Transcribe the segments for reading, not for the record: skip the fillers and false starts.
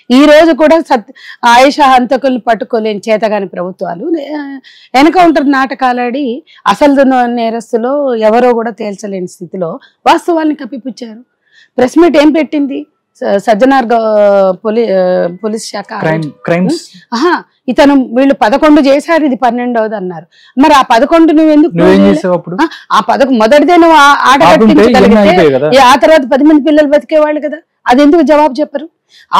ఈ రోజు కూడా ఆయేషా హంతకుల్ని పట్టుకోలేని చేతగాని ప్రభుత్వాలు ఎన్కౌంటర్ నాటకాలాడి అసలు నేరస్తులో ఎవరో కూడా తేల్చలేని స్థితిలో వాస్తవాల్ని కప్పిపుచ్చారు. ప్రెస్ మీట్ ఏం పెట్టింది? సజ్జనార్ పోలీస్ శాఖ ఇతను వీళ్ళు 11 చేశారు, ఇది 12వది అన్నారు. మరి ఆ 11 నువ్వు ఎందుకు ఆ 11 మొదటిదే నువ్వు ఆట కట్టించగలిగితే ఆ తర్వాత 10 మంది పిల్లలు బతికేవాళ్ళు కదా, అది ఎందుకు జవాబు చెప్పరు?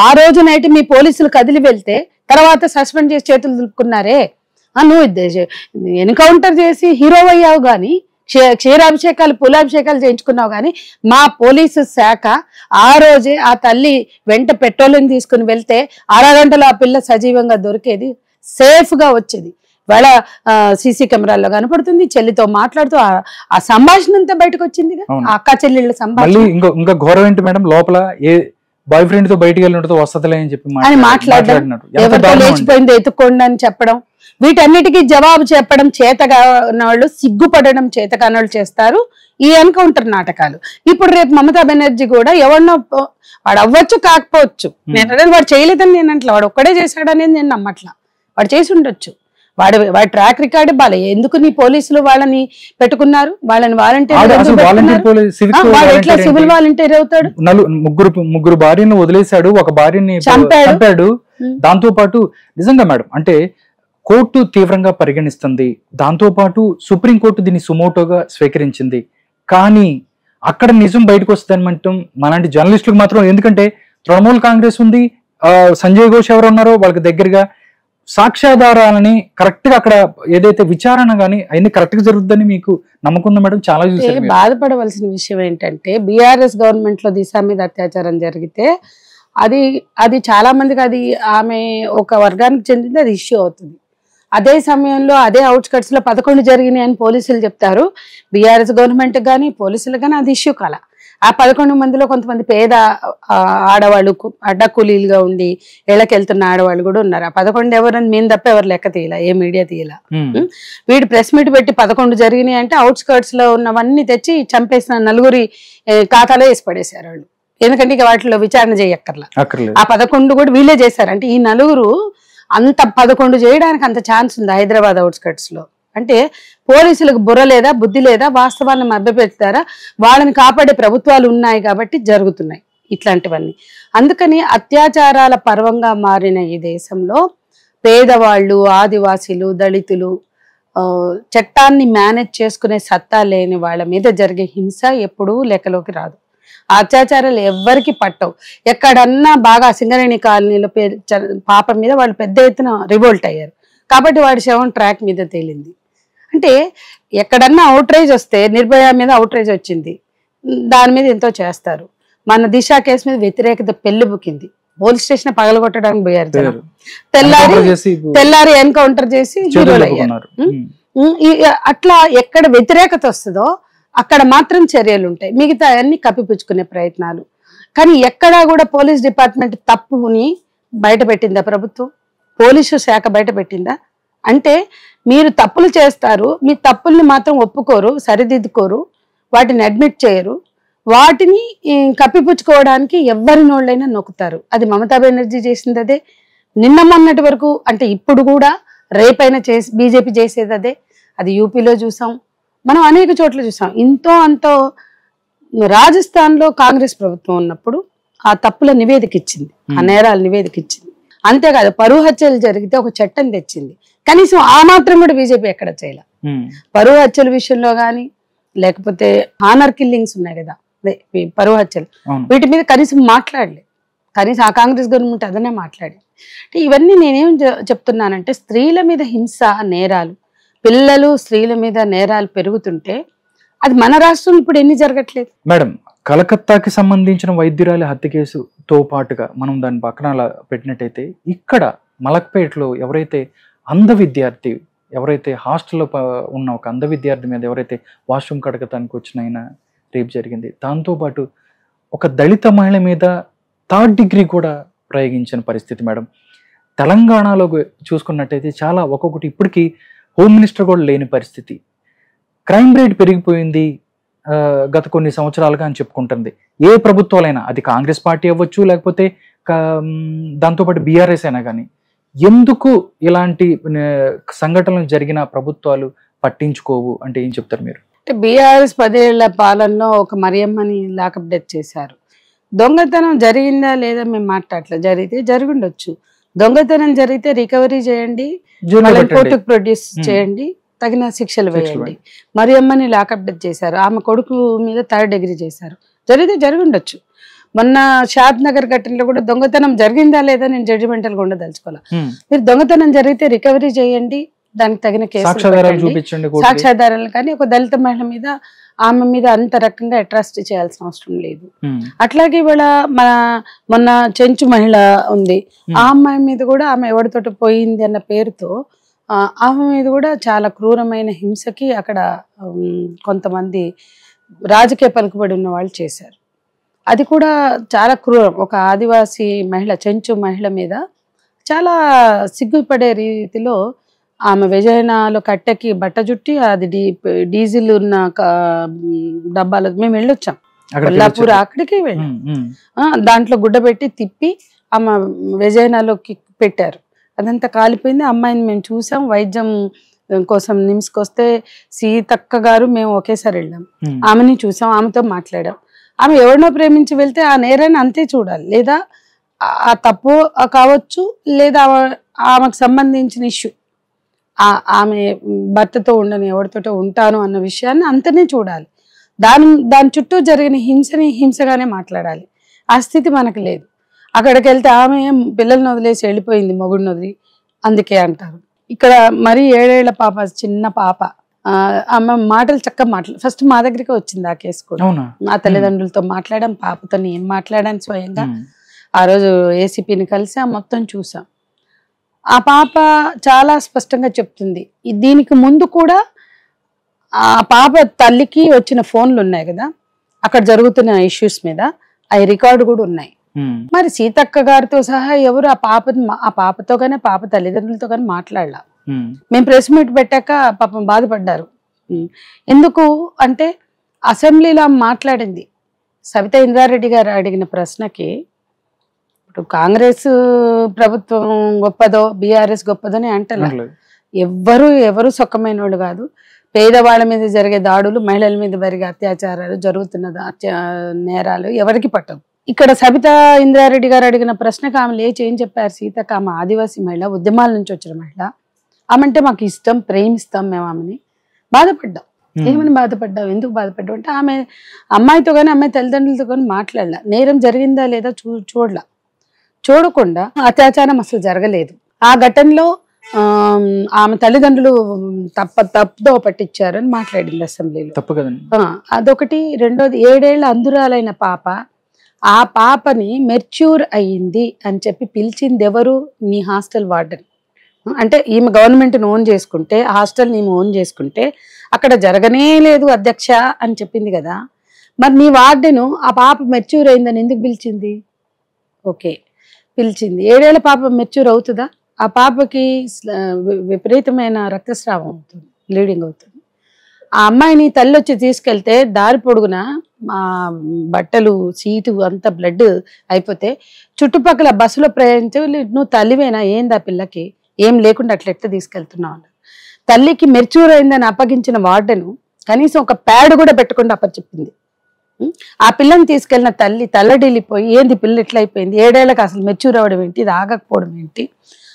ఆ రోజు నైట్ మీ పోలీసులు కదిలి వెళ్తే తర్వాత సస్పెండ్ చేసి చేతులు దులుపుకున్నారే. నువ్వు ఎన్కౌంటర్ చేసి హీరో అయ్యావు గాని, క్షీరాభిషేకాలు పూలాభిషేకాలు చేయించుకున్నావు కానీ మా పోలీసు శాఖ ఆ రోజే ఆ తల్లి వెంట పెట్రోలింగ్ తీసుకుని వెళ్తే అరగంటలో ఆ పిల్ల సజీవంగా దొరికేది, సేఫ్ గా వచ్చేది. వాళ్ళ సీసీ కెమెరాల్లో కనపడుతుంది. చెల్లితో మాట్లాడుతూ ఆ సంభాషణ అంతా బయటకు వచ్చింది, అక్క చెల్లెళ్ళ సంభాషణ. ఇంకా ఘోరం ఏంటి మేడం, లోపల ఏ బాయ్ ఫ్రెండ్ తో బయటికి వెళ్ళినట్టు వస్తలే అని చెప్పి అని మాట్లాడడం, ఎవరితో లేచిపోయిందో ఎత్తుకోండి అని చెప్పడం, వీటన్నిటికీ జవాబు చెప్పడం చేతగాని వాళ్ళు, సిగ్గుపడడం చేతగాని వాళ్ళు చేస్తారు ఈ ఎన్కౌంటర్ నాటకాలు. ఇప్పుడు రేపు మమతా బెనర్జీ కూడా ఎవరినో వాడు అవ్వచ్చు కాకపోవచ్చు, నేను వాడు చేయలేదని నేను అంటలా, వాడు ఒక్కడే చేశాడనేది నేను నమ్మట్లా, వాడు చేసి ఉండొచ్చు. వాడి ట్రాక్ రికార్డు బాలే. ఎందుకు నీ పోలీసులు వాళ్ళని పెట్టుకున్నారు? వాళ్ళని వాలంటీర్ ఎట్లా సివిల్ వాలంటీర్ అవుతాడు? ముగ్గురు భార్యను వదిలేశాడు, ఒక భార్యని చంపాడు. దాంతో పాటు నిజంగా మేడం అంటే కోర్టు తీవ్రంగా పరిగణిస్తుంది, దాంతో పాటు సుప్రీంకోర్టు దీన్ని సుమోటోగా స్వీకరించింది. కానీ అక్కడ నిజం బయటకు వస్తుందనమంటాం మనలాంటి జర్నలిస్టులకు మాత్రం. ఎందుకంటే తృణమూల్ కాంగ్రెస్ ఉంది, సంజయ్ ఘోష్ ఎవరు ఉన్నారో వాళ్ళకి దగ్గరగా సాక్ష్యాధారాలని కరెక్ట్ గా అక్కడ ఏదైతే విచారణ గానీ అవన్నీ కరెక్ట్ గా జరుగుతుందని మీకు నమ్మకం ఉందా మేడం? చాలా చూసారు. బాధపడవలసిన విషయం ఏంటంటే బీఆర్ఎస్ గవర్నమెంట్ లో దిశ మీద అత్యాచారం జరిగితే అది చాలా మందికి, అది ఆమె ఒక వర్గానికి చెందింది, అది ఇష్యూ అవుతుంది. అదే సమయంలో అదే అవుట్స్కట్స్ లో 11 జరిగినాయి అని పోలీసులు చెప్తారు. బీఆర్ఎస్ గవర్నమెంట్ కానీ పోలీసులు కానీ అది ఇష్యూ కాల. ఆ 11 మందిలో కొంతమంది పేద ఆడవాళ్ళు, అడ్డకూలీలుగా ఉండి ఇళ్ళకెళ్తున్న ఆడవాళ్ళు కూడా ఉన్నారు. ఆ 11 ఎవరని మేము తప్ప ఎవరు లెక్క తీయలా, ఏ మీడియా తీయలా. వీడు ప్రెస్ మీట్ పెట్టి 11 జరిగినాయి అంటే అవుట్స్కట్స్ లో ఉన్నవన్నీ తెచ్చి చంపేసిన 4 ఖాతాలో వేసి పడేశారు వాళ్ళు. ఎందుకంటే ఇక వాటిలో విచారణ చేయక్కర్లా. ఆ 11 కూడా వీళ్ళే చేశారు. అంటే ఈ 4 అంత 11 చేయడానికి అంత ఛాన్స్ ఉంది హైదరాబాద్ అవుట్స్కట్స్ లో. అంటే పోలీసులకు బుర్ర లేదా, బుద్ధి లేదా, వాస్తవాలను మభ్యపెడతారా? వాళ్ళని కాపాడే ప్రభుత్వాలు ఉన్నాయి కాబట్టి జరుగుతున్నాయి ఇట్లాంటివన్నీ. అందుకని అత్యాచారాల పర్వంగా మారిన ఈ దేశంలో పేదవాళ్ళు, ఆదివాసీలు, దళితులు, చట్టాన్ని మేనేజ్ చేసుకునే సత్తా లేని వాళ్ళ మీద జరిగే హింస ఎప్పుడూ లెక్కలోకి రాదు. అత్యాచారాలు ఎవ్వరికి పట్టవు. ఎక్కడన్నా బాగా సింగరేణి కాలనీలో పాప మీద వాళ్ళు పెద్ద ఎత్తున రివోల్ట్ అయ్యారు కాబట్టి వాడి శవం ట్రాక్ మీద తేలింది. అంటే ఎక్కడన్నా అవుట్రేజ్ వస్తే, నిర్భయ మీద అవుట్రేజ్ వచ్చింది, దాని మీద ఎంతో చేస్తారు. మన దిశ కేసు మీద వ్యతిరేకత పెళ్లిబుకింది, పోలీస్ స్టేషన్ పగలగొట్టడానికి పోయారు జనం. తెల్లారి ఎన్కౌంటర్ చేసి హీరోలు అయ్యారు. అట్లా ఎక్కడ వ్యతిరేకత వస్తుందో అక్కడ మాత్రం చర్యలు ఉంటాయి, మిగతా అన్ని కప్పిపుచ్చుకునే ప్రయత్నాలు. కానీ ఎక్కడా కూడా పోలీస్ డిపార్ట్మెంట్ తప్పుని బయట పెట్టిందా ప్రభుత్వం? పోలీసు శాఖ బయట పెట్టిందా? అంటే మీరు తప్పులు చేస్తారు, మీ తప్పుల్ని మాత్రం ఒప్పుకోరు, సరిదిద్దుకోరు, వాటిని అడ్మిట్ చేయరు, వాటిని కప్పిపుచ్చుకోవడానికి ఎవరి నోళ్ళైనా నొక్కుతారు. అది మమతా బెనర్జీ చేసింది అదే, నిన్న మొన్నటి వరకు అంటే ఇప్పుడు కూడా రేపైనా చేసి బీజేపీ చేసేది అదే. అది యూపీలో చూసాం, మనం అనేక చోట్ల చూసాం. ఇంతో అంతో రాజస్థాన్ లో కాంగ్రెస్ ప్రభుత్వం ఉన్నప్పుడు ఆ తప్పుల నివేదిక ఇచ్చింది, ఆ నేరాల నివేదిక ఇచ్చింది. అంతేకాదు పరువు హత్యలు జరిగితే ఒక చట్టం తెచ్చింది. కనీసం ఆ మాత్రం కూడా బీజేపీ ఎక్కడ చేయాల. పరువు హత్యల విషయంలో గానీ, లేకపోతే హానర్ కిల్లింగ్స్ ఉన్నాయి కదా, పరువు హత్యలు, వీటి మీద కనీసం మాట్లాడలేదు. కనీసం ఆ కాంగ్రెస్ గవర్నమెంట్ అదనే మాట్లాడేది. అంటే ఇవన్నీ నేనేం చెప్తున్నానంటే, స్త్రీల మీద హింస నేరాలు, పిల్లలు స్త్రీల మీద నేరాలు పెరుగుతుంటే అది మన రాష్ట్రంలో ఇప్పుడు ఎన్ని జరగట్లేదు మేడం? కలకత్తాకి సంబంధించిన వైద్యురాలి హత్య కేసుతో పాటుగా మనం దాని పక్కన పెట్టినట్టయితే, ఇక్కడ మలక్పేటలో ఎవరైతే అంధ విద్యార్థి, ఎవరైతే హాస్టల్లో ఉన్న ఒక అంధ విద్యార్థి మీద ఎవరైతే వాష్రూమ్ కడగటానికి వచ్చిన ఆయన రేపు జరిగింది. దాంతోపాటు ఒక దళిత మహిళ మీద 3rd డిగ్రీ కూడా ప్రయోగించిన పరిస్థితి మేడం. తెలంగాణలో చూసుకున్నట్టయితే చాలా ఒక్కొక్కటి ఇప్పటికీ హోమ్ మినిస్టర్ కూడా లేని పరిస్థితి. క్రైమ్ రేట్ పెరిగిపోయింది గత కొన్ని సంవత్సరాలుగా అని చెప్పుకుంటుంది. ఏ ప్రభుత్వాలైనా, అది కాంగ్రెస్ పార్టీ అవ్వచ్చు, లేకపోతే దాంతోపాటు బీఆర్ఎస్ అయినా కానీ ఎందుకు ఇలాంటి సంఘటనలు జరిగిన ప్రభుత్వాలు పట్టించుకోవు అంటే ఏం చెప్తారు మీరు? బీఆర్ఎస్ 10 ఏళ్ల పాలనలో ఒక మరియమ్మని లాకప్ డెత్ చేశారు. దొంగతనం జరిగిందా లేదా మేము మాట్లాడలే, జరిగితే జరుగుండొచ్చు. దొంగతనం జరిగితే రికవరీ చేయండి, కోర్టుకు ప్రొడ్యూస్ చేయండి, తగిన శిక్షలు వేయండి. మరియమ్మని లాకప్ డెత్ చేశారు, ఆమె కొడుకు మీద 3rd డిగ్రీ చేశారు, జరిగితే జరుగుండొచ్చు. మొన్న షాద్ నగర్ ఘటనలో కూడా దొంగతనం జరిగిందా లేదా నేను జడ్జిమెంటల్ గా ఉండదలుచుకోవాలి. మీరు దొంగతనం జరిగితే రికవరీ చేయండి, దానికి తగిన కేసు సాక్ష్యాధారాలు. కానీ ఒక దళిత మహిళ మీద ఆమె మీద అంత రకంగా అట్రాసిటీ చేయాల్సిన అవసరం లేదు. అట్లాగే ఇవాళ మొన్న చెంచు మహిళ ఉంది, ఆ అమ్మాయి మీద కూడా ఆమె ఎవరితోటి పోయింది అన్న పేరుతో ఆమె మీద కూడా చాలా క్రూరమైన హింసకి అక్కడ కొంతమంది రాజకీయ పలుకుబడి ఉన్న వాళ్ళు చేశారు. అది కూడా చాలా క్రూరం. ఒక ఆదివాసీ మహిళ, చెంచు మహిళ మీద చాలా సిగ్గుపడే రీతిలో ఆమె విజయనాలో కట్టెకి బట్ట చుట్టి అది డీజిల్ ఉన్న డబ్బాలు మేము వెళ్ళొచ్చాం, కొల్లాపూర్ అక్కడికి వెళ్ళాం. దాంట్లో గుడ్డ పెట్టి తిప్పి ఆమె విజయనాలోకి పెట్టారు, అదంతా కాలిపోయింది. అమ్మాయిని మేము చూసాం, వైద్యం కోసం నిమ్స్కి వస్తే సీతక్క గారు మేము ఒకేసారి వెళ్ళాం, ఆమెని చూసాం, ఆమెతో మాట్లాడాం. ఆమె ఎవరినో ప్రేమించి వెళ్తే ఆ నేరాన్ని అంతే చూడాలి, లేదా ఆ తప్పు కావచ్చు, లేదా ఆమెకు సంబంధించిన ఇష్యూ, ఆమె భర్తతో ఉండని ఎవరితోటో ఉంటాను అన్న విషయాన్ని అంతనే చూడాలి. దాని చుట్టూ జరిగిన హింసని హింసగానే మాట్లాడాలి. ఆ స్థితి మనకు లేదు. అక్కడికి వెళ్తే ఆమె పిల్లల్ని వదిలేసి వెళ్ళిపోయింది, మొగుడిని వదిలి, అందుకే అంటారు. ఇక్కడ మరి 7 ఏళ్ల పాప, చిన్న పాప, ఆమె మాటలు చక్కగా ఫస్ట్ మా దగ్గరికి వచ్చింది ఆ కేసు కూడా. మా తల్లిదండ్రులతో మాట్లాడాం, పాపతో నేను మాట్లాడాను స్వయంగా. ఆ రోజు ఏసీపీని కలిసి మొత్తం చూసాం. ఆ పాప చాలా స్పష్టంగా చెప్తుంది. దీనికి ముందు కూడా ఆ పాప తల్లికి వచ్చిన ఫోన్లు ఉన్నాయి కదా, అక్కడ జరుగుతున్న ఇష్యూస్ మీద అవి రికార్డు కూడా ఉన్నాయి. మరి సీతక్క గారితో సహా ఎవరు ఆ పాపతో కానీ పాప తల్లిదండ్రులతో కానీ మాట్లాడలా. మేము ప్రెస్ మీట్ పెట్టాక పాపం బాధపడ్డారు. ఎందుకు అంటే అసెంబ్లీలో మాట్లాడింది. సబితా ఇంద్రారెడ్డి గారు అడిగిన ప్రశ్నకి, ఇప్పుడు కాంగ్రెస్ ప్రభుత్వం గొప్పదో బీఆర్ఎస్ గొప్పదో అని అంటలేదు. ఎవరు సొక్కమైన వాళ్ళు కాదు. పేదవాళ్ళ మీద జరిగే దాడులు, మహిళల మీద జరిగే అత్యాచారాలు, జరుగుతున్న నేరాలు ఎవరికి పట్టవు. ఇక్కడ సబితా ఇంద్రారెడ్డి గారు అడిగిన ప్రశ్నకు ఆమె లేచి ఏం చెప్పారు? సీతక్క ఆమె ఆదివాసీ మహిళ, ఉద్యమాల నుంచి వచ్చిన మహిళ, ఆమెంటే మాకు ఇష్టం, ప్రేమిస్తాం మేము ఆమెని. బాధపడ్డాం. ఏమని బాధపడ్డావు, ఎందుకు బాధపడ్డావు అంటే ఆమె అమ్మాయితో కానీ అమ్మాయి తల్లిదండ్రులతో కానీ మాట్లాడలా, నేరం జరిగిందా లేదా చూడకుండా అత్యాచారం అసలు జరగలేదు. ఆ ఘటనలో ఆమె తల్లిదండ్రులు తప్పుదో పట్టించారని మాట్లాడింది అసెంబ్లీలో. అదొకటి. రెండోది, 7 ఏళ్ల అందురాలైన పాప, ఆ పాపని మెచ్యూర్ అయ్యింది అని చెప్పి పిలిచింది ఎవరు? నీ హాస్టల్ వార్డెన్. అంటే ఈమె గవర్నమెంట్ని ఓన్ చేసుకుంటే, హాస్టల్ని ఈమె ఓన్ చేసుకుంటే అక్కడ జరగనే లేదు అధ్యక్ష అని చెప్పింది కదా. మరి నీ వార్డెను ఆ పాప మెచ్యూర్ అయిందని ఎందుకు పిలిచింది? ఓకే, పిలిచింది. 7 ఏళ్ల పాప మెచ్యూర్ అవుతుందా? ఆ పాపకి విపరీతమైన రక్తస్రావం అవుతుంది, బ్లీడింగ్ అవుతుంది. ఆ అమ్మాయిని తల్లి వచ్చి తీసుకెళ్తే దారి పొడుగున ఆ బట్టలు, సీటు అంతా బ్లడ్ అయిపోతే చుట్టుపక్కల బస్సులో ప్రయాణించే నువ్వు తల్లివేనా, ఏందా పిల్లకి ఏం లేకుండా అట్లా ఎట్లా తీసుకెళ్తున్నావు అన్నారు. తల్లికి మెచ్యూర్ అయిందని అప్పగించిన వార్డెను కనీసం ఒక ప్యాడ్ కూడా పెట్టకుండా అప్పచెప్పింది. ఆ పిల్లని తీసుకెళ్ళిన తల్లి తల్లడిల్లిపోయి, ఏంది పిల్ల ఎట్లా అయిపోయింది, 7 ఏళ్ళకి అసలు మెచ్యూర్ అవ్వడం ఏంటి, ఇది ఆగకపోవడం ఏంటి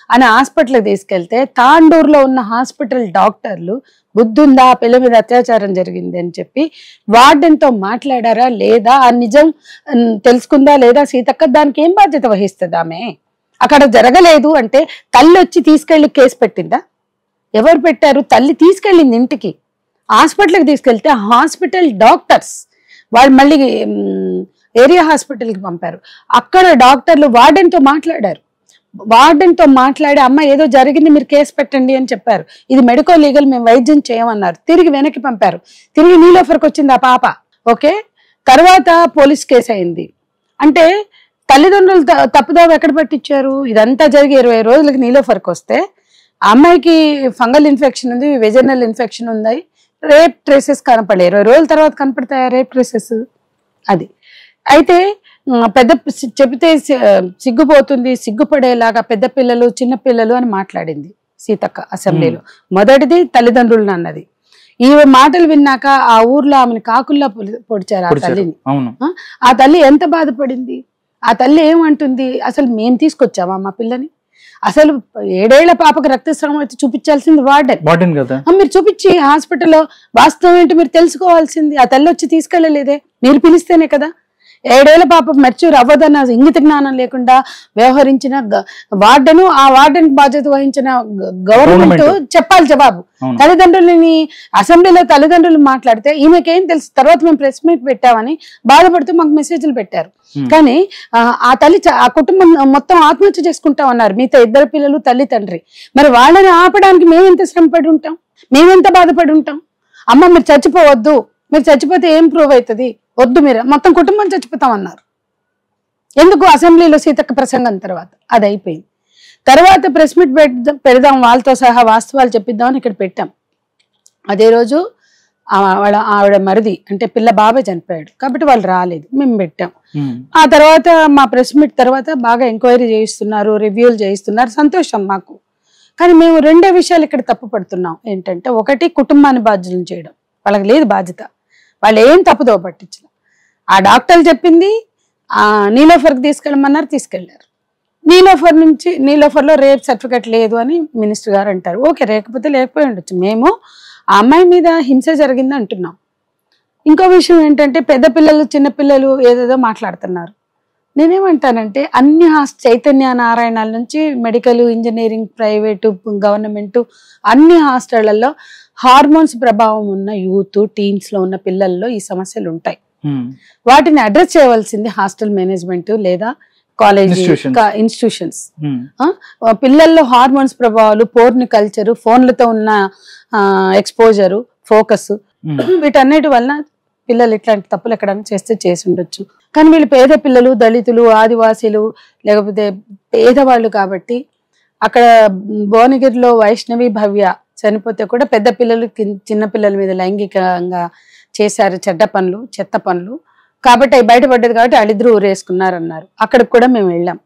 అని హాస్పిటల్కి తీసుకెళ్తే, తాండూరులో ఉన్న హాస్పిటల్ డాక్టర్లు బుద్ధుందా, పిల్ల మీద అత్యాచారం జరిగింది అని చెప్పి వార్డెన్తో మాట్లాడారా లేదా, ఆ నిజం తెలుసుకుందా లేదా సీతక్క? దానికి ఏం బాధ్యత వహిస్తుంది ఆమె? అక్కడ జరగలేదు అంటే తల్లి వచ్చి తీసుకెళ్లి కేసు పెట్టిందా? ఎవరు పెట్టారు? తల్లి తీసుకెళ్ళింది ఇంటికి, హాస్పిటల్కి తీసుకెళ్తే హాస్పిటల్ డాక్టర్స్ వాళ్ళు మళ్ళీ ఏరియా హాస్పిటల్కి పంపారు. అక్కడ డాక్టర్లు వార్డెన్తో మాట్లాడారు. వార్డెన్తో మాట్లాడి అమ్మ ఏదో జరిగింది, మీరు కేసు పెట్టండి అని చెప్పారు. ఇది మెడికో లీగల్, మేము వైద్యం చేయమన్నారు. తిరిగి వెనక్కి పంపారు. తిరిగి నీలోఫర్కి వచ్చింది ఆ పాప. ఓకే, తర్వాత పోలీస్ కేసు అయింది. అంటే తల్లిదండ్రులు తప్పుదోవ ఎక్కడ పట్టించారు? ఇదంతా జరిగి 20 రోజులకి నీలోఫర్కి వస్తే ఆ అమ్మాయికి ఫంగల్ ఇన్ఫెక్షన్ ఉంది, వెజనల్ ఇన్ఫెక్షన్ ఉంది, రేప్ ట్రేసెస్ కనపడలేదు. 20 రోజుల తర్వాత కనపడతాయా రేప్ ట్రేసెస్? అది అయితే పెద్ద చెబితే సిగ్గుపోతుంది, సిగ్గుపడేలాగా పెద్ద పిల్లలు చిన్న పిల్లలు అని మాట్లాడింది సీతక్క అసెంబ్లీలో. మొదటిది తల్లిదండ్రులను అన్నది. ఈ మాటలు విన్నాక ఆ ఊర్లో ఆమెను కాకుల్లా పొడిచారు ఆ తల్లిని. ఆ తల్లి ఎంత బాధపడింది. ఆ తల్లి ఏమంటుంది, అసలు మేము తీసుకొచ్చామా మా పిల్లని? అసలు 7 ఏళ్ల పాపకు రక్తస్రావం అయితే చూపించాల్సింది వార్డెన్ కదా. మీరు చూపించి హాస్పిటల్లో వాస్తవం ఏంటి మీరు తెలుసుకోవాల్సింది. ఆ తల్లి వచ్చి తీసుకెళ్లలేదే, మీరు పిలిస్తేనే కదా. 7 ఏళ్ల పాప మెచ్యూర్ అవ్వదన్న ఇంగిత జ్ఞానం లేకుండా వ్యవహరించిన వార్డెను, ఆ వార్డెన్ బాధ్యత వహించిన గవర్నమెంట్ చెప్పాలి జవాబు. తల్లిదండ్రులని అసెంబ్లీలో తల్లిదండ్రులు మాట్లాడితే ఈమెకేం తెలుసు, తర్వాత మేము ప్రెస్ మీట్ పెట్టామని బాధపడుతూ మాకు మెసేజ్లు పెట్టారు. కానీ ఆ తల్లి ఆ కుటుంబం మొత్తం ఆత్మహత్య చేసుకుంటామన్నారు, మిగతా 2 పిల్లలు తల్లి తండ్రి. మరి వాళ్ళని ఆపడానికి మేమెంత శ్రమపడి ఉంటాం, మేమెంత బాధపడి ఉంటాం. అమ్మ మీరు చచ్చిపోవద్దు, మీరు చచ్చిపోతే ఏం ప్రూవ్ అవుతుంది, వద్దు మీరు మొత్తం కుటుంబం చచ్చిపోతాం అన్నారు. ఎందుకు? అసెంబ్లీలో సీతక్క ప్రసంగం తర్వాత అది అయిపోయింది. తర్వాత ప్రెస్ మీట్ పెడదాం వాళ్ళతో సహా వాస్తవాలు చెప్పిద్దామని ఇక్కడ పెట్టాం. అదే రోజు ఆవిడ మరిది అంటే పిల్ల బాబాయ్ చనిపోయాడు కాబట్టి వాళ్ళు రాలేదు, మేము పెట్టాం. ఆ తర్వాత మా ప్రెస్ మీట్ తర్వాత బాగా ఎంక్వైరీ చేయిస్తున్నారు, రివ్యూలు చేయిస్తున్నారు, సంతోషం మాకు. కానీ మేము 2 విషయాలు ఇక్కడ తప్పు పడుతున్నాం. ఏంటంటే, ఒకటి కుటుంబాన్ని బాధ్యులను చేయడం, వాళ్ళకి లేదు బాధ్యత, వాళ్ళు ఏం తప్పుదో పట్టించారు. ఆ డాక్టర్లు చెప్పింది నీలోఫర్కి తీసుకెళ్ళమన్నారు, తీసుకెళ్లారు. నీలోఫర్లో రేప్ సర్టిఫికెట్ లేదు అని మినిస్టర్ గారు అంటారు. ఓకే, లేకపోయి ఉండొచ్చు. మేము ఆ అమ్మాయి మీద హింస జరిగింది అంటున్నాం. ఇంకో విషయం ఏంటంటే, పెద్ద పిల్లలు చిన్న పిల్లలు ఏదేదో మాట్లాడుతున్నారు. నేనేమంటానంటే, అన్ని చైతన్య నారాయణాల నుంచి మెడికల్, ఇంజనీరింగ్, ప్రైవేటు, గవర్నమెంట్ అన్ని హాస్టళ్లలో హార్మోన్స్ ప్రభావం ఉన్న యూత్, టీన్స్ లో ఉన్న పిల్లల్లో ఈ సమస్యలు ఉంటాయి. వాటిని అడ్రస్ చేయవలసింది హాస్టల్ మేనేజ్మెంట్ లేదా కాలేజ్ ఇన్స్టిట్యూషన్స్. పిల్లల్లో హార్మోన్స్ ప్రభావాలు, పోర్న్ కల్చరు, ఫోన్లతో ఉన్న ఎక్స్పోజరు, ఫోకస్, వీటన్నిటి వలన పిల్లలు ఇట్లాంటి తప్పులు ఎక్కడైనా చేసి ఉండొచ్చు. కానీ వీళ్ళు పేద పిల్లలు, దళితులు, ఆదివాసీలు లేకపోతే పేదవాళ్ళు కాబట్టి అక్కడ భువనగిరిలో వైష్ణవి భవ్య చనిపోతే కూడా పెద్ద పిల్లలు చిన్న పిల్లల మీద లైంగికంగా చేశారు చెడ్డ పనులు, చెత్త పనులు కాబట్టి అవి బయటపడ్డది కాబట్టి వాళ్ళిద్దరూ ఊరేసుకున్నారన్నారు. అక్కడికి కూడా మేము వెళ్ళాం.